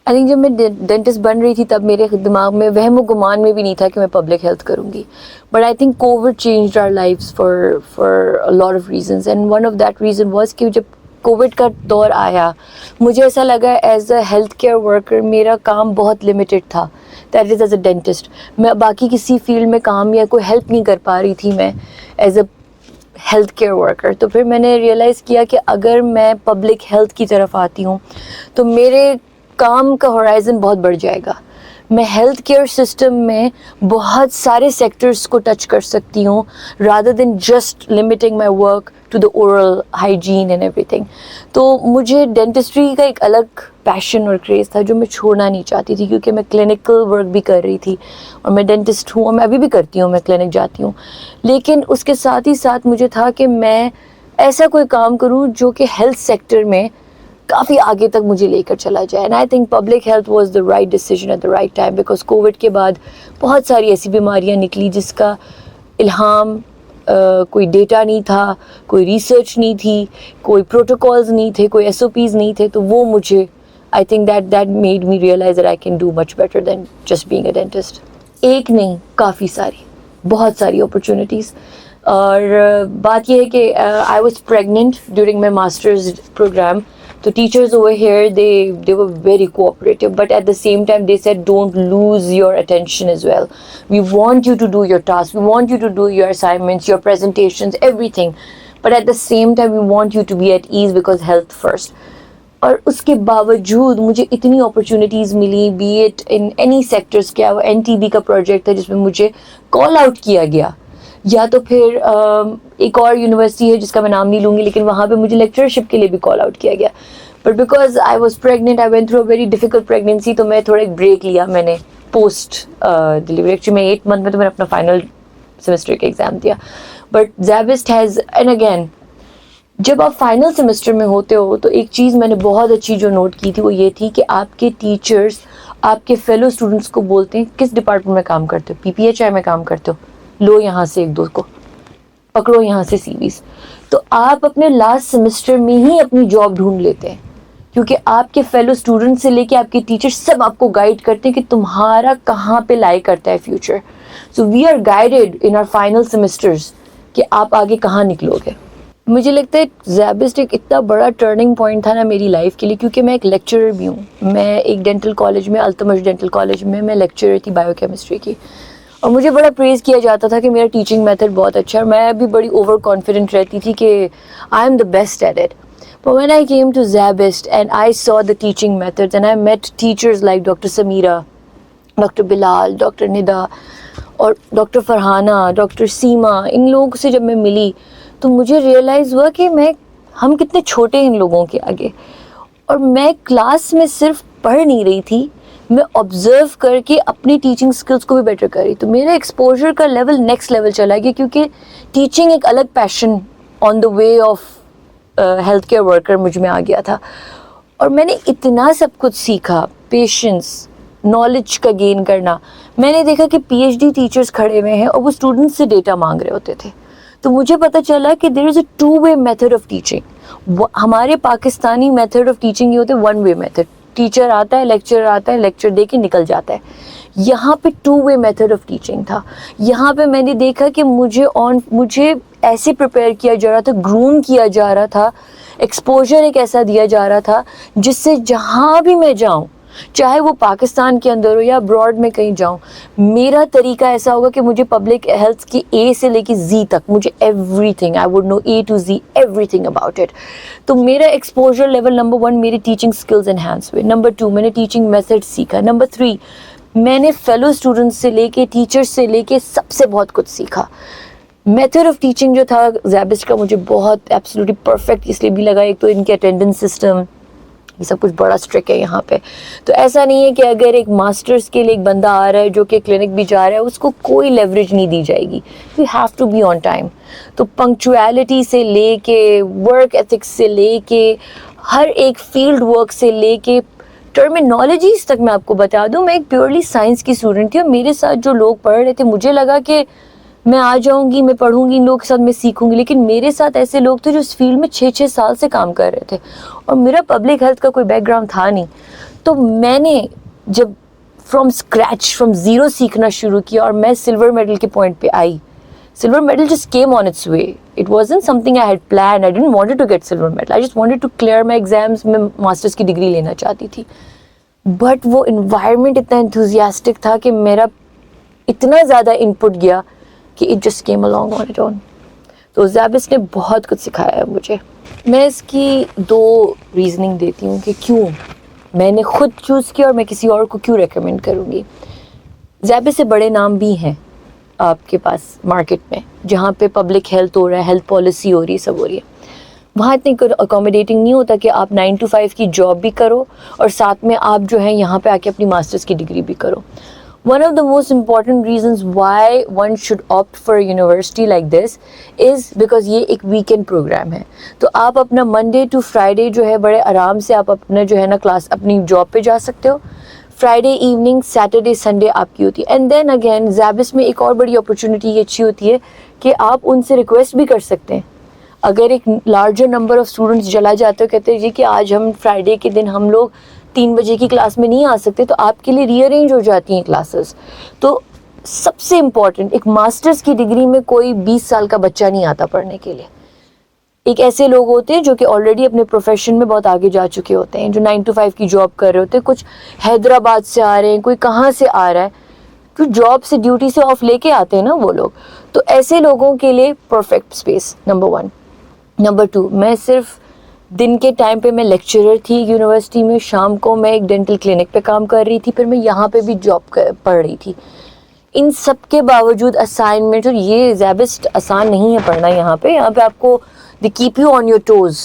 I think جب میں dentist بن رہی تھی تب میرے دماغ میں وہم و گمان میں بھی نہیں تھا کہ میں پبلک ہیلتھ کروں گی. But I think Covid changed our lives for lot of reasons and one of that reason was کہ جب کووڈ کا دور آیا مجھے ایسا لگا as a health care worker میرا کام بہت لمیٹڈ تھا. That is as a dentist. میں باقی کسی فیلڈ میں کام یا کوئی ہیلپ نہیں کر پا رہی تھی میں as a health care worker. تو پھر میں نے ریئلائز کیا کہ اگر میں پبلک ہیلتھ کی طرف آتی ہوں تو میرے کام کا ہورائزن بہت بڑھ جائے گا. میں ہیلتھ کیئر سسٹم میں بہت سارے سیکٹرز کو ٹچ کر سکتی ہوں rather than just limiting my work to the oral hygiene and ایوری تھنگ. تو مجھے ڈینٹسٹری کا ایک الگ پیشن اور کریز تھا جو میں چھوڑنا نہیں چاہتی تھی کیونکہ میں کلینکل ورک بھی کر رہی تھی اور میں ڈینٹسٹ ہوں اور میں ابھی بھی کرتی ہوں, میں کلینک جاتی ہوں. لیکن اس کے ساتھ ہی ساتھ مجھے تھا کہ میں ایسا کوئی کام کروں جو کہ ہیلتھ سیکٹر میں کافی آگے تک مجھے لے کر چلا جائے. And I think public health was the right decision at the right time because Covid کے بعد بہت ساری ایسی بیماریاں نکلی جس کا الہام کوئی ڈیٹا نہیں تھا, کوئی ریسرچ نہیں تھی, کوئی پروٹوکالز نہیں تھے, کوئی ایس او پیز نہیں تھے. تو وہ مجھے I think that made me realize that I can do much better than just being a dentist. ایک نہیں, کافی ساری, بہت ساری اپرچونیٹیز. اور بات یہ ہے کہ I was pregnant during my masters program. تو teachers over here they were very cooperative, but at the same time they said don't lose your attention as well. We want you to do your tasks, we want you to do your assignments, your presentations, everything, but at the same time we want you to be at ease because health first. اور اس کے باوجود مجھے اتنی opportunities ملی be it in any sectors. کیا وہ N T B کا project تھا جس میں مجھے کال آؤٹ کیا گیا, یا تو پھر ایک اور یونیورسٹی ہے جس کا میں نام نہیں لوں گی لیکن وہاں پہ مجھے لیکچرشپ کے لیے بھی کال آؤٹ کیا گیا. But because I was pregnant, I went through a very difficult pregnancy, تو میں تھوڑا ایک بریک لیا میں نے پوسٹ ڈلیوری. ایکچولی میں 8 منتھ میں تو میں نے اپنا فائنل سیمسٹر کا ایگزام دیا. But SZABIST has, and again جب آپ فائنل سیمسٹر میں ہوتے ہو تو ایک چیز میں نے بہت اچھی جو نوٹ کی تھی وہ یہ تھی کہ آپ کے ٹیچرس آپ کے فیلو اسٹوڈنٹس کو بولتے ہیں کس ڈپارٹمنٹ میں کام کرتے ہو, پی پی ایچ آئی میں کام کرتے ہو, لو یہاں سے ایک دو کو پکڑو یہاں سے سی ویز. تو آپ اپنے لاسٹ سیمسٹر میں ہی اپنی جاب ڈھونڈ لیتے ہیں کیونکہ آپ کے فیلو اسٹوڈنٹ سے لے کے آپ کے ٹیچر سب آپ کو گائیڈ کرتے ہیں کہ تمہارا کہاں پہ لائی کرتا ہے future. So we are guided in our final semesters کہ آپ آگے کہاں نکلو گے. مجھے لگتا ہے زیبسٹ ایک اتنا بڑا ٹرننگ پوائنٹ تھا نا میری لائف کے لیے کیونکہ میں ایک لیکچرر بھی ہوں. میں ایک ڈینٹل کالج میں, التمش ڈینٹل کالج میں لیکچرر تھی بایو کیمسٹری کی, اور مجھے بڑا پریز کیا جاتا تھا کہ میرا ٹیچنگ میتھڈ بہت اچھا ہے. میں بھی بڑی اوور کانفیڈنٹ رہتی تھی کہ I am the best at it. But when I came to Zabist and I saw the teaching methods and I met teachers like Dr. Samira, Dr. Bilal, Dr. Nida اور doctor Farhana, doctor سیما, ان لوگوں سے جب میں ملی تو مجھے realise ہوا کہ ہم کتنے چھوٹے ہیں ان لوگوں کے آگے. اور میں کلاس میں صرف پڑھ نہیں رہی تھی, میں آبزرو کر کے اپنی ٹیچنگ اسکلس کو بھی بیٹر کر رہی. تو میرا ایکسپوجر کا لیول نیکسٹ لیول چلا گیا کیونکہ ٹیچنگ ایک الگ passion on the way of health care worker مجھ میں آ گیا تھا. اور میں نے اتنا سب کچھ سیکھا, پیشنس, نالج کا گین کرنا. میں نے دیکھا کہ پی ایچ ڈی ٹیچرز کھڑے ہوئے ہیں اور وہ اسٹوڈنٹس سے ڈیٹا مانگ رہے ہوتے تھے. تو مجھے پتہ چلا کہ دیر از اے 2-way میتھڈ آف ٹیچنگ. ہمارے پاکستانی میتھڈ آف ٹیچنگ یہ ہوتے ہیں 1-way میتھڈ, ٹیچر آتا ہے, لیکچر آتا ہے, لیکچر دے کے نکل جاتا ہے. یہاں پہ 2-way میتھڈ آف ٹیچنگ تھا. یہاں پہ میں نے دیکھا کہ مجھے ایسے پریپیئر کیا جا رہا تھا, گروم کیا جا رہا تھا, ایکسپوجر ایک ایسا دیا جا رہا تھا جس سے جہاں بھی میں جاؤں, چاہے وہ پاکستان کے اندر ہو یا ابراڈ میں کہیں جاؤں, میرا طریقہ ایسا ہوگا کہ مجھے پبلک ہیلتھ کی اے سے لے کے زی تک مجھے everything, I would know A to Z everything about it. تو میرا ایکسپوجر لیول نمبر 1 میری ٹیچنگ اسکلز انہینس ہوئے. نمبر 2 میں نے ٹیچنگ میتھڈ سیکھا. نمبر 3 میں نے فیلو اسٹوڈنٹس سے لے کے ٹیچرس سے لے کے سب سے بہت کچھ سیکھا. میتھڈ آف ٹیچنگ جو تھا زیبسٹ کا مجھے بہت ایبسلیوٹلی پرفیکٹ اس لیے بھی لگا, ایک تو ان کے اٹینڈنس سسٹم یہ سب کچھ بڑا اسٹرکٹ ہے یہاں پہ. تو ایسا نہیں ہے کہ اگر ایک ماسٹرز کے لیے ایک بندہ آ رہا ہے جو کہ کلینک بھی جا رہا ہے اس کو کوئی لیوریج نہیں دی جائے گی. You have to be on time. تو پنکچویلٹی سے لے کے, ورک ایتھکس سے لے کے, ہر ایک فیلڈ ورک سے لے کے ٹرمینالوجیز تک میں آپ کو بتا دوں. میں ایک پیورلی سائنس کی اسٹوڈنٹ تھی اور میرے ساتھ جو لوگ پڑھ رہے تھے مجھے لگا کہ میں آ جاؤں گی, میں پڑھوں گی, ان لوگوں کے ساتھ میں سیکھوں گی, لیکن میرے ساتھ ایسے لوگ تھے جو اس فیلڈ میں 6 سال سے کام کر رہے تھے اور میرا پبلک ہیلتھ کا کوئی بیک گراؤنڈ تھا نہیں. تو میں نے جب فرام اسکریچ فرام زیرو سیکھنا شروع کیا اور میں سلور میڈل کے پوائنٹ پہ آئی. Silver medal just came on its way. It wasn't something I had planned. I didn't want to get silver medal. I just wanted to clear my exams. میں masters کی degree لینا چاہتی تھی. But وہ environment اتنا enthusiastic تھا کہ میرا اتنا زیادہ انپٹ گیا کہ it just came along on its own. تو زیبس نے بہت کچھ سکھایا ہے مجھے. میں اس کی 2 ریزننگ دیتی ہوں کہ کیوں میں نے خود چوز کیا اور میں کسی اور کو کیوں ریکمینڈ کروں گی. زیبس سے بڑے نام بھی ہیں آپ کے پاس مارکیٹ میں جہاں پہ پبلک ہیلتھ ہو رہا ہے, ہیلتھ پالیسی ہو رہی ہے, سب ہو رہی ہے. وہاں اتنی اکوموڈیٹنگ نہیں ہوتا کہ آپ 9 to 5 کی جاب بھی کرو اور ساتھ میں آپ جو ہے یہاں پہ آ کے اپنی ماسٹرز کی ڈگری بھی کرو. One of the most important reasons why one should opt for a university like this is because یہ ایک ویکینڈ پروگرام ہے. تو آپ اپنا منڈے ٹو فرائیڈے جو ہے بڑے آرام سے آپ اپنا جو ہے نا کلاس اپنی جاب پہ جا سکتے ہو. فرائیڈے ایوننگ, سیٹرڈے سنڈے آپ کی ہوتی ہے. اینڈ دین اگین زیبس میں ایک اور بڑی اپرچونیٹی یہ اچھی ہوتی ہے کہ آپ ان سے ریکویسٹ بھی کر سکتے ہیں. اگر ایک لارجر نمبر آف اسٹوڈنٹس چلا جاتے ہو, کہتے ہیں جی کہ آج ہم فرائیڈے کے دن ہم لوگ 3 بجے کی کلاس میں نہیں آ سکتے, تو آپ کے لیے ری ارینج ہو جاتی ہیں کلاسز. تو سب سے امپورٹنٹ, ایک ماسٹرز کی ڈگری میں کوئی 20 سال کا بچہ نہیں آتا پڑھنے کے لیے. ایک ایسے لوگ ہوتے ہیں جو کہ آلریڈی اپنے پروفیشن میں بہت آگے جا چکے ہوتے ہیں, جو 9 to 5 کی جاب کر رہے ہوتے ہیں. کچھ حیدرآباد سے آ رہے ہیں, کوئی کہاں سے آ رہا ہے, تو جاب سے ڈیوٹی سے آف لے کے آتے ہیں نا وہ لوگ. تو ایسے لوگوں کے لیے پرفیکٹ اسپیس, نمبر 1. نمبر 2, میں صرف دن کے ٹائم پہ میں لیکچرر تھی یونیورسٹی میں, شام کو میں ایک ڈینٹل کلینک پہ کام کر رہی تھی, پھر میں یہاں پہ بھی جاب پڑھ رہی تھی. ان سب کے باوجود اسائنمنٹ, اور یہ زیبسٹ آسان نہیں ہے پڑھنا یہاں پہ آپ کو they keep you on your toes,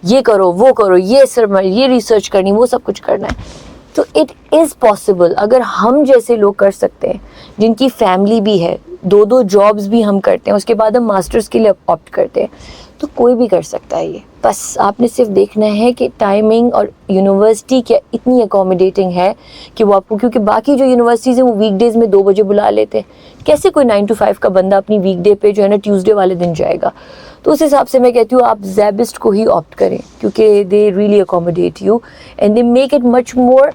یہ کرو وہ کرو, یہ ریسرچ کرنی, وہ سب کچھ کرنا ہے. تو اٹ از پاسبل. اگر ہم جیسے لوگ کر سکتے ہیں جن کی فیملی بھی ہے, 2 جابز بھی ہم کرتے ہیں, اس کے بعد ہم ماسٹرز کے لیے آپٹ کرتے ہیں, تو کوئی بھی کر سکتا ہے یہ. بس آپ نے صرف دیکھنا ہے کہ ٹائمنگ اور یونیورسٹی کیا اتنی اکوموڈیٹنگ ہے کہ وہ آپ کو, کیونکہ باقی جو یونیورسٹیز ہیں وہ ویک ڈیز میں 2 بجے بلا لیتے ہیں, کیسے کوئی 9 to 5 کا بندہ اپنی ویک ڈے پہ جو ہے نا ٹیوزڈے والے دن جائے گا. تو اس حساب سے میں کہتی ہوں آپ زیبسٹ کو ہی آپٹ کریں, کیونکہ they really accommodate you and they make it much more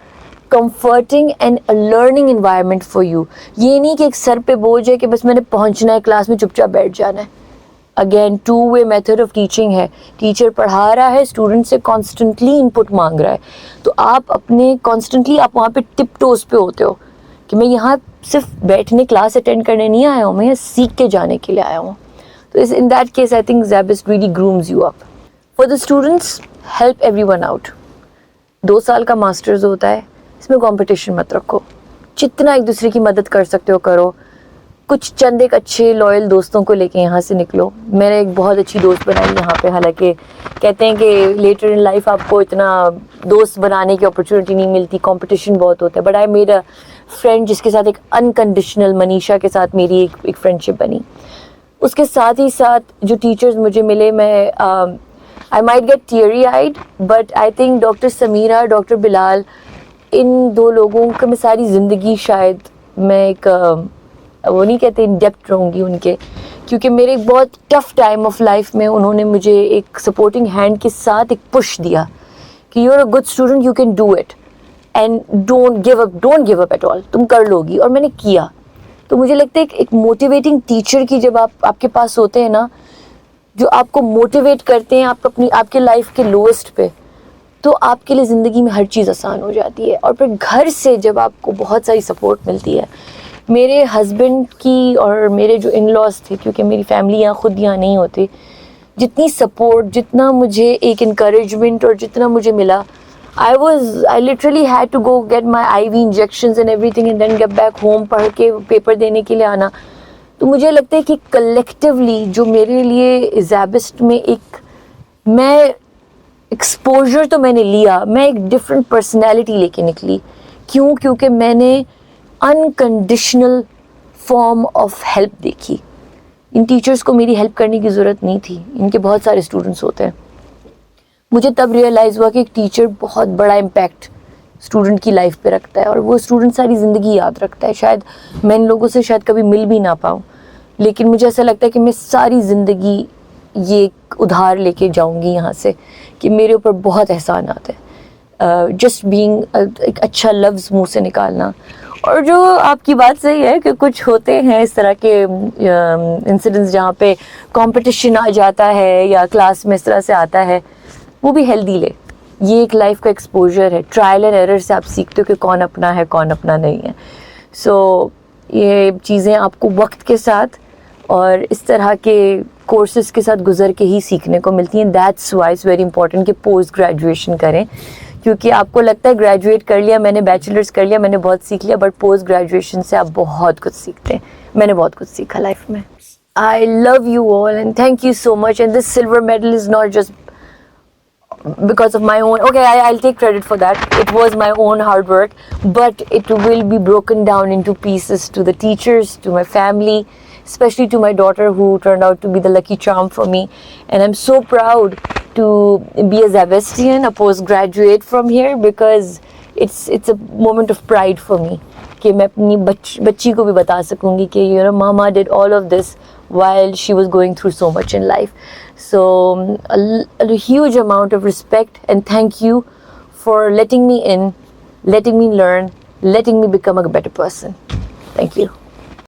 comforting and a learning environment for you. یہ نہیں کہ ایک سر پہ بوجھ ہے کہ بس میں نے پہنچنا ہے کلاس میں چپ چاپ بیٹھ جانا ہے. Again 2-way method of teaching ہے, ٹیچر پڑھا رہا ہے, اسٹوڈنٹ سے کانسٹنٹلی انپٹ مانگ رہا ہے, تو آپ اپنے کانسٹنٹلی آپ وہاں پہ ٹپ ٹوز پہ ہوتے ہو کہ میں یہاں صرف بیٹھنے کلاس اٹینڈ کرنے نہیں آیا ہوں, میں یہاں سیکھ کے جانے کے لیے آیا ہوں. تو in that case I think Zabis really grooms you up. For the students, help everyone out. 2 سال کا ماسٹرز ہوتا ہے, اس میں کمپٹیشن مت رکھو, جتنا ایک دوسرے کی مدد کر سکتے ہو کرو. کچھ چند ایک اچھے لوئل دوستوں کو لے کے یہاں سے نکلو. میں نے ایک بہت اچھی دوست بنائی یہاں پہ, حالانکہ کہتے ہیں کہ لیٹر ان لائف آپ کو اتنا دوست بنانے کی اپرچونیٹی نہیں ملتی, کمپٹیشن بہت ہوتا ہے. But I made a friend جس کے ساتھ ایک انکنڈیشنل, منیشا کے ساتھ میری ایک فرینڈشپ بنی. اس کے ساتھ ہی ساتھ جو ٹیچرز مجھے ملے, میں I might get teary eyed, but I think doctor Sameera, doctor Bilal, ان 2 لوگوں کا میں ساری زندگی شاید میں ایک وہ نہیں کہتے ان ڈیپتھ رہوں گی ان کے, کیونکہ میرے ایک بہت ٹف ٹائم آف لائف میں انہوں نے مجھے ایک سپورٹنگ ہینڈ کے ساتھ ایک پش دیا کہ you are a good student, you can do it and don't give up at all, تم کر لو گی. اور میں نے کیا. تو مجھے لگتا ہے کہ ایک موٹیویٹنگ ٹیچر کی جب آپ کے پاس ہوتے ہیں نا, جو آپ کو موٹیویٹ کرتے ہیں آپ کے لائف کے لوئسٹ پہ, تو آپ کے لیے زندگی میں ہر چیز آسان ہو جاتی ہے. اور پھر گھر سے جب آپ کو بہت ساری سپورٹ ملتی ہے, میرے ہسبینڈ کی اور میرے جو ان لاز تھے, کیونکہ میری فیملی خود یہاں نہیں ہوتی, جتنی سپورٹ, جتنا مجھے ایک انکریجمنٹ اور جتنا مجھے ملا, I literally had to go get my IV injections and everything and then get back home, پڑھ کے پیپر دینے کے لیے آنا. تو مجھے لگتا ہے کہ کلیکٹیولی جو میرے لیے زیبسٹ میں میں ایکسپوجر تو میں نے لیا, میں ایک ڈفرینٹ پرسنالٹی لے کے نکلی. کیوں؟ کیونکہ میں نے انکنڈیشنل فارم آف ہیلپ دیکھی. ان ٹیچرز کو میری ہیلپ کرنے کی ضرورت نہیں تھی, ان کے بہت سارے اسٹوڈنٹس ہوتے ہیں. مجھے تب ریئلائز ہوا کہ ایک ٹیچر بہت بڑا امپیکٹ اسٹوڈنٹ کی لائف پہ رکھتا ہے, اور وہ اسٹوڈنٹ ساری زندگی یاد رکھتا ہے. شاید میں ان لوگوں سے شاید کبھی مل بھی نہ پاؤں, لیکن مجھے ایسا لگتا ہے کہ میں ساری زندگی یہ ادھار لے کے جاؤں گی یہاں سے کہ میرے اوپر بہت احسانات ہیں. جسٹ بینگ ایک اچھا لفظ منہ سے نکالنا. اور جو آپ کی بات صحیح ہے کہ کچھ ہوتے ہیں اس طرح کے انسیڈنٹس جہاں پہ کمپٹیشن آ جاتا ہے یا کلاس میں اس طرح سے آتا ہے, وہ بھی ہیلدی لے. یہ ایک لائف کا ایکسپوجر ہے, ٹرائل اینڈ ایرر سے آپ سیکھتے ہو کہ کون اپنا ہے کون اپنا نہیں ہے. سو یہ چیزیں آپ کو وقت کے ساتھ اور اس طرح کے کورسز کے ساتھ گزر کے ہی سیکھنے کو ملتی ہیں. That's why it's very important کہ پوسٹ گریجویشن کریں, کیونکہ آپ کو لگتا ہے گریجویٹ کر لیا میں نے, بیچلرس کر لیا میں نے, بہت سیکھ لیا, بٹ پوسٹ گریجویشن سے آپ بہت کچھ سیکھتے ہیں. میں نے بہت کچھ سیکھا لائف میں. I love you all and thank you so much. And this silver medal is not just because of my own, okay, I'll take credit for that, it was my own hard work, but it will be broken down into pieces to the teachers, to my family, especially to my daughter who turned out to be the lucky charm for me. And I'm so proud to be a Zavestian, a postgraduate from here, because it's a moment of pride for me کہ میں اپنی بچی کو بھی بتا سکوں گی کہ mama did all of this while she was going through so much in life. So a huge amount of respect and thank you for letting me in, letting me learn, letting me become a better person. Thank you.